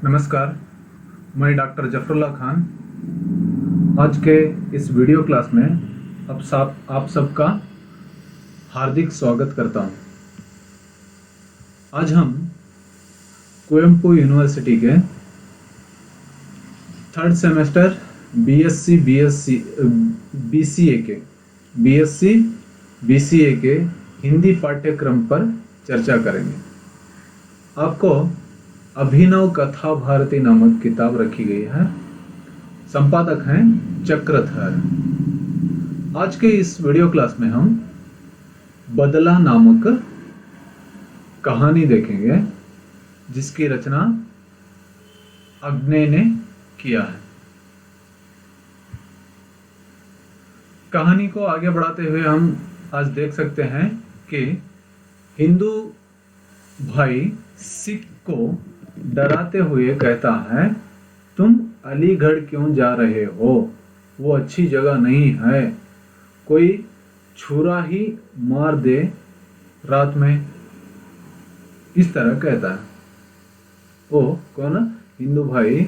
नमस्कार, मैं डॉक्टर जफरुल्लाह खान। आज के इस वीडियो क्लास में आप सबका हार्दिक स्वागत करता हूं। आज हम कोयम्बटूर यूनिवर्सिटी के थर्ड सेमेस्टर बीएससी बीसीए के हिंदी पाठ्यक्रम पर चर्चा करेंगे। आपको अभिनव कथा भारती नामक किताब रखी गई है। संपादक हैं चक्रधर। आज के इस वीडियो क्लास में हम बदला नामक कहानी देखेंगे, जिसकी रचना अग्ने ने किया है। कहानी को आगे बढ़ाते हुए हम आज देख सकते हैं कि हिंदू भाई सिख को डराते हुए कहता है, तुम अलीगढ़ क्यों जा रहे हो? वो अच्छी जगह नहीं है, कोई छुरा ही मार दे रात में। इस तरह कहता है। वो कौन? हिंदू भाई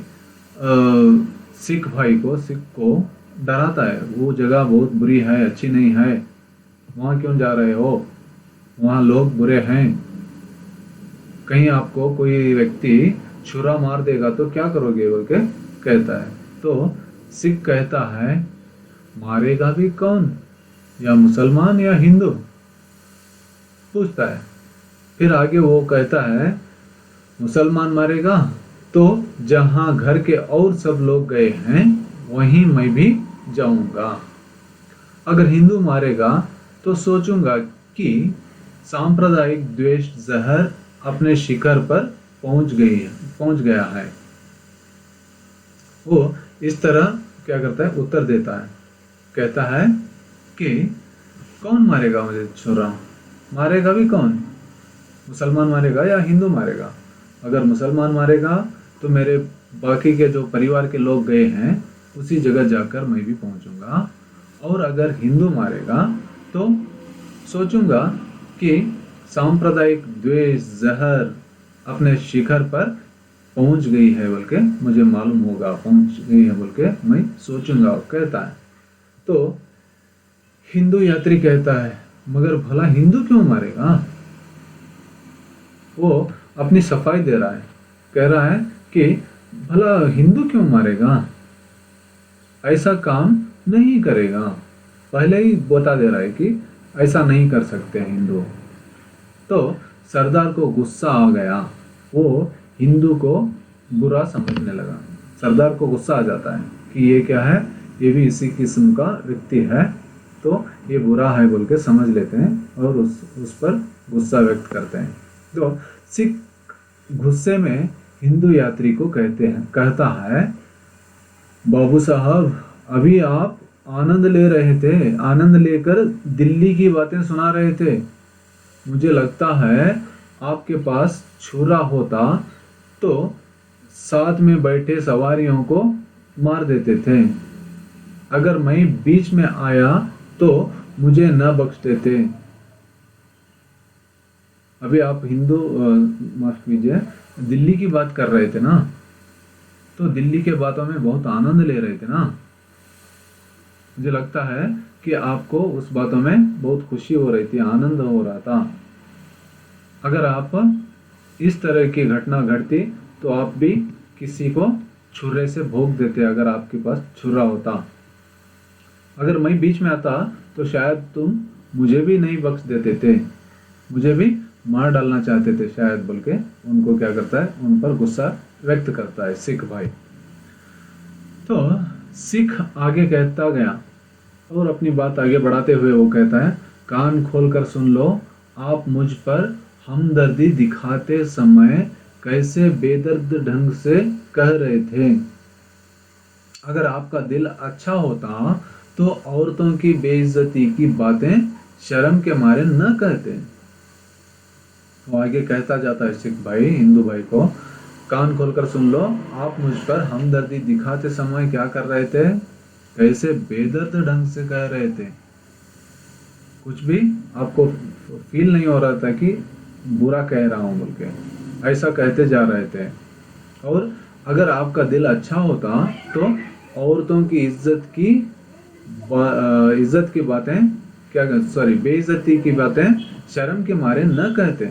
सिख को डराता है, वो जगह बहुत बुरी है, अच्छी नहीं है, वहाँ क्यों जा रहे हो? वहाँ लोग बुरे हैं, कहीं आपको कोई व्यक्ति छुरा मार देगा तो क्या करोगे? बोल के कहता है। तो सिख कहता है, मारेगा भी कौन, या मुसलमान या हिंदू? पूछता है। फिर आगे वो कहता है, मुसलमान मारेगा तो जहां घर के और सब लोग गए हैं वहीं मैं भी जाऊंगा। अगर हिंदू मारेगा तो सोचूंगा कि सांप्रदायिक द्वेष जहर अपने शिखर पर पहुंच गया है। वो इस तरह क्या करता है? उत्तर देता है। कहता है कि कौन मारेगा मुझे छुरा? मारेगा भी कौन? मुसलमान मारेगा या हिंदू मारेगा? अगर मुसलमान मारेगा तो मेरे बाकी के जो परिवार के लोग गए हैं उसी जगह जाकर मैं भी पहुंचूंगा। और अगर हिंदू मारेगा तो सोचूंगा कि सांप्रदायिक द्वेष जहर अपने शिखर पर पहुंच गई है बोल के मुझे मालूम होगा, पहुंच गई है बोल के मैं सोचूंगा, कहता है। तो हिंदू यात्री कहता है, मगर भला हिंदू क्यों मारेगा? वो अपनी सफाई दे रहा है, कह रहा है कि भला हिंदू क्यों मारेगा, ऐसा काम नहीं करेगा। पहले ही बता दे रहा है कि ऐसा नहीं कर सकते हिंदू। तो सरदार को गुस्सा आ गया, वो हिंदू को बुरा समझने लगा। सरदार को गुस्सा आ जाता है कि ये क्या है, ये भी इसी किस्म का व्यक्ति है, तो ये बुरा है बोल के समझ लेते हैं और उस पर गुस्सा व्यक्त करते हैं। तो सिख गुस्से में हिंदू यात्री को कहता है, बाबू साहब, अभी आप आनंद ले रहे थे, आनंद लेकर दिल्ली की बातें सुना रहे थे। मुझे लगता है आपके पास छुरा होता तो साथ में बैठे सवारियों को मार देते थे। अगर मैं बीच में आया तो मुझे न बख्श देते। अभी आप हिंदू माफ कीजिए, दिल्ली की बात कर रहे थे ना, तो दिल्ली के बातों में बहुत आनंद ले रहे थे ना। मुझे लगता है कि आपको उस बातों में बहुत खुशी हो रही थी, आनंद हो रहा था। अगर आप इस तरह की घटना घटती तो आप भी किसी को छुरे से भोंक देते अगर आपके पास छुरा होता। अगर मैं बीच में आता तो शायद तुम मुझे भी नहीं बख्श देते थे, मुझे भी मार डालना चाहते थे शायद, बोल के उनको क्या करता है, उन पर गुस्सा व्यक्त करता है सिख भाई। तो सिख आगे कहता गया और अपनी बात आगे बढ़ाते हुए वो कहता है, कान खोलकर सुन लो, आप मुझ पर हमदर्दी दिखाते समय कैसे बेदर्द ढंग से कह रहे थे। अगर आपका दिल अच्छा होता तो औरतों की बेइज्जती की बातें शर्म के मारे न कहते। वो आगे कहता जाता है सिख भाई हिंदू भाई को, कान खोलकर सुन लो, आप मुझ पर हमदर्दी दिखाते समय क्या कर रहे थे, कैसे बेदर्द ढंग से कह रहे थे। कुछ भी आपको फील नहीं हो रहा था कि बुरा कह रहा हूं बोल के, ऐसा कहते जा रहे थे। और अगर आपका दिल अच्छा होता तो औरतों की इज्जत की बातें बेइज्जती की बातें शर्म के मारे न कहते।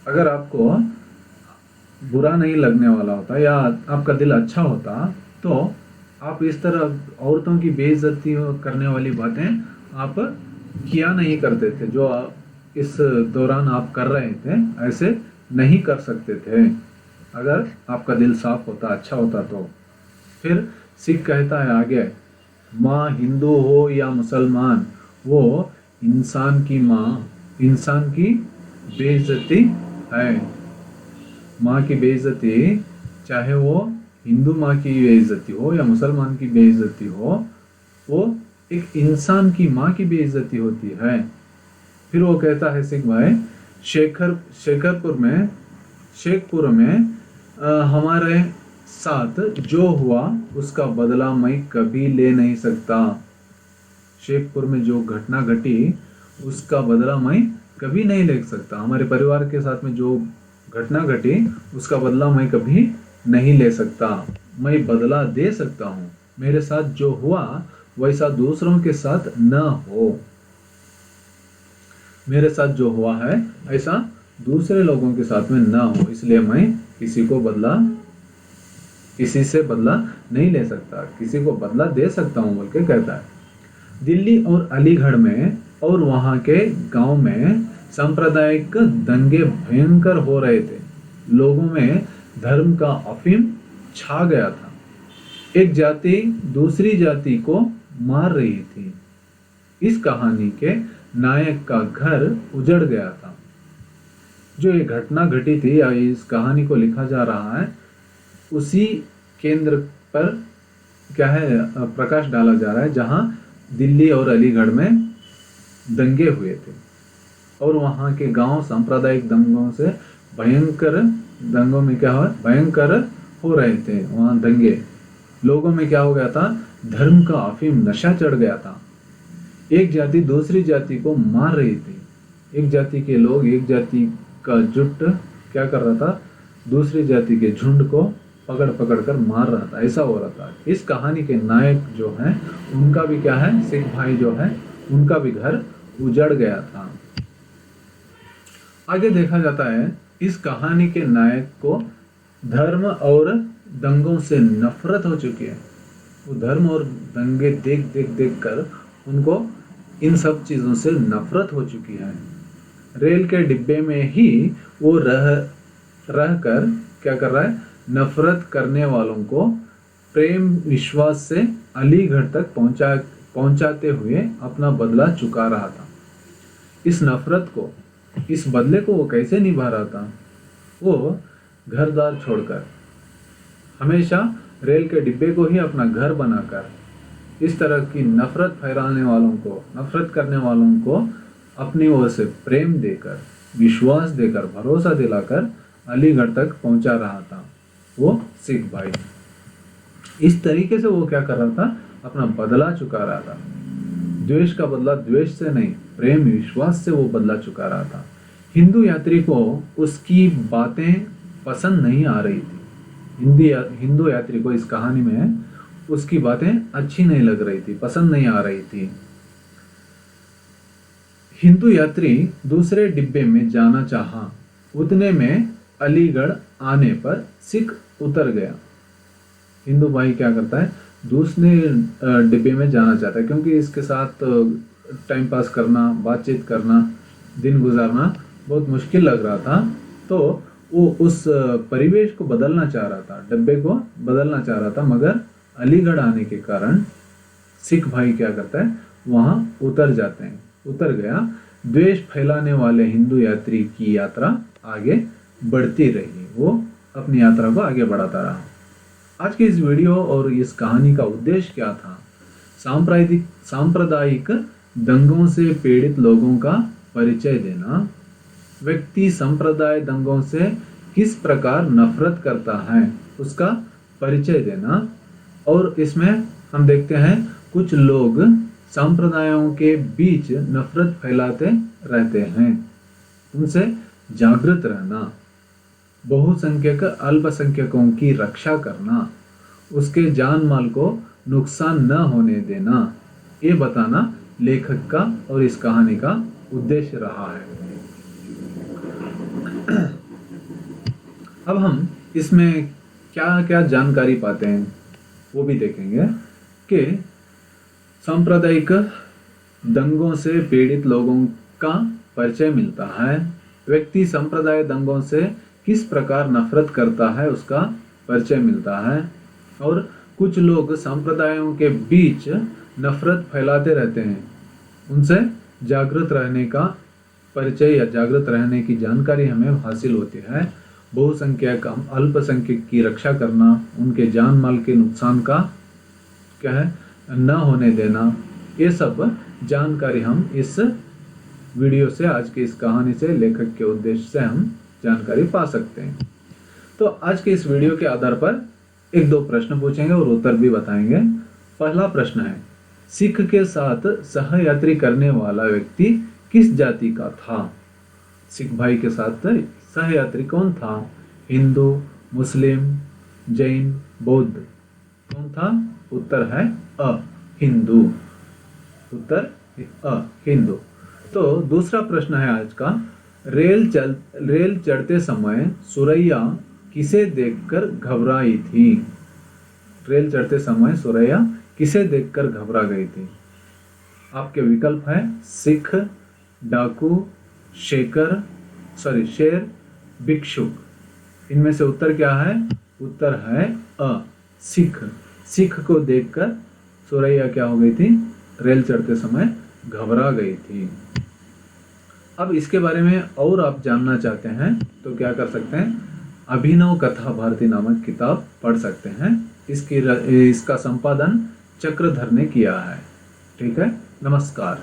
अगर आपको बुरा नहीं लगने वाला होता या आपका दिल अच्छा होता तो आप इस तरह औरतों की बेइज्जती करने वाली बातें आप किया नहीं करते थे। जो इस दौरान आप कर रहे थे ऐसे नहीं कर सकते थे अगर आपका दिल साफ होता, अच्छा होता तो। फिर सिख कहता है आगे, माँ हिंदू हो या मुसलमान, वो इंसान की बेइज्जती है। माँ की बेइज्जती, चाहे वो हिंदू माँ की बेइज्जती हो या मुसलमान की बेइज्जती हो, वो एक इंसान की माँ की बेइज्जती होती है। फिर वो कहता है सिख भाई, शेखपुर में हमारे साथ जो हुआ उसका बदला मैं कभी ले नहीं सकता। शेखपुर में जो घटना घटी उसका बदला मैं कभी नहीं ले सकता। हमारे परिवार के साथ में जो घटना घटी उसका बदला मैं कभी नहीं ले सकता। मैं बदला दे सकता हूँ, मेरे साथ जो हुआ वैसा दूसरों के साथ न हो। मेरे साथ जो हुआ है ऐसा दूसरे लोगों के साथ में न हो, इसलिए मैं किसी से बदला नहीं ले सकता, किसी को बदला दे सकता हूँ बोल के कहता है। दिल्ली और अलीगढ़ में और वहाँ के गांव में सांप्रदायिक दंगे भयंकर हो रहे थे। लोगों में धर्म का अफीम छा गया था। एक जाति दूसरी जाति को मार रही थी। इस कहानी के नायक का घर उजड़ गया था। जो ये घटना घटी थी या इस कहानी को लिखा जा रहा है, उसी केंद्र पर क्या है प्रकाश डाला जा रहा है जहां दिल्ली और अलीगढ़ में दंगे हुए थे और वहां के गांव सांप्रदायिक दंगों से दंगों में क्या हुआ, भयंकर हो रहे थे वहां दंगे। लोगों में क्या हो गया था, धर्म का अफीम नशा चढ़ गया था। एक जाति दूसरी जाति को मार रही थी। एक जाति के लोग एक जाति का जुट क्या कर रहा था, दूसरी जाति के झुंड को पकड़ पकड़ कर मार रहा था। ऐसा हो रहा था। इस कहानी के नायक जो है उनका भी क्या है, सिख भाई जो है उनका भी घर उजड़ गया था। आगे देखा जाता है इस कहानी के नायक को धर्म और दंगों से नफरत हो चुकी है। वो धर्म और दंगे देख कर उनको इन सब चीजों से नफरत हो चुकी है। रेल के डिब्बे में ही वो रह कर क्या कर रहा है, नफरत करने वालों को प्रेम विश्वास से अलीगढ़ तक पहुंचाते हुए अपना बदला चुका रहा था। इस नफरत को, इस बदले को वो कैसे निभा रहा था? वो घर-द्वार छोड़कर, हमेशा रेल के डिब्बे को ही अपना घर बनाकर, इस तरह की नफरत फैलाने वालों को, नफरत करने वालों को अपनी ओर से प्रेम देकर, विश्वास देकर, भरोसा दिलाकर अलीगढ़ तक पहुंचा रहा था वो सिख भाई। इस तरीके से वो क्या कर रहा था, अपना बदला चुका रहा था। द्वेष का बदला द्वेष से नहीं, प्रेम विश्वास से वो बदला चुका रहा था। हिंदू यात्री को उसकी बातें पसंद नहीं आ रही थी। हिंदू यात्री को इस कहानी में उसकी बातें अच्छी नहीं लग रही थी, पसंद नहीं आ रही थी। हिंदू यात्री दूसरे डिब्बे में जाना चाहा। उतने में अलीगढ़ आने पर सिख उतर गया। हिंदू भाई क्या करता है, दूसरे डिब्बे में जाना चाहता है क्योंकि इसके साथ टाइम पास करना, बातचीत करना, दिन गुजारना बहुत मुश्किल लग रहा था। तो वो उस परिवेश को बदलना चाह रहा था, डब्बे को बदलना चाह रहा था। मगर अलीगढ़ आने के कारण सिख भाई क्या करता है, वहाँ उतर गया। द्वेष फैलाने वाले हिंदू यात्री की यात्रा आगे बढ़ती रही। वो अपनी यात्रा को आगे बढ़ाता रहा। आज के इस वीडियो और इस कहानी का उद्देश्य क्या था? सांप्रदायिक दंगों से पीड़ित लोगों का परिचय देना, व्यक्ति संप्रदाय दंगों से किस प्रकार नफरत करता है उसका परिचय देना, और इसमें हम देखते हैं कुछ लोग संप्रदायों के बीच नफरत फैलाते रहते हैं, उनसे जागृत रहना। बहुसंख्यक अल्पसंख्यकों की रक्षा करना, उसके जान माल को नुकसान न होने देना, ये बताना लेखक का और इस कहानी का उद्देश्य रहा है। अब हम इसमें क्या क्या जानकारी पाते हैं वो भी देखेंगे कि सांप्रदायिक दंगों से पीड़ित लोगों का परिचय मिलता है। व्यक्ति संप्रदाय दंगों से किस प्रकार नफरत करता है उसका परिचय मिलता है। और कुछ लोग संप्रदायों के बीच नफरत फैलाते रहते हैं, उनसे जागृत रहने का परिचय या जागृत रहने की जानकारी हमें हासिल होती है। बहुसंख्यक अल्पसंख्यक की रक्षा करना, उनके जान माल के नुकसान का क्या है न होने देना, ये सब जानकारी हम इस वीडियो से, आज की इस कहानी से, लेखक के उद्देश्य से हम जानकारी पा सकते हैं। तो आज के इस वीडियो के आधार पर एक दो प्रश्न पूछेंगे और उत्तर भी बताएंगे। पहला प्रश्न है, सिख के साथ सहयात्री करने वाला व्यक्ति किस जाति का था? सिख भाई के साथ सहयात्री कौन था? हिंदू, मुस्लिम, जैन, बौद्ध, कौन था? उत्तर है अ, हिंदू। उत्तर अ, हिंदू। तो दूसरा प्रश्न है आज का, रेल चढ़ते समय सुरैया किसे देखकर घबराई थी? रेल चढ़ते समय सुरैया किसे देखकर घबरा गई थी? आपके विकल्प है सिख, डाकू, शेर, भिक्षुक। इनमें से उत्तर क्या है? उत्तर है अ, सिख। सिख को देखकर सुरैया क्या हो गई थी? रेल चढ़ते समय घबरा गई थी। अब इसके बारे में और आप जानना चाहते हैं तो क्या कर सकते हैं? अभिनव कथा भारती नामक किताब पढ़ सकते हैं। इसका संपादन चक्रधर ने किया है। ठीक है, नमस्कार।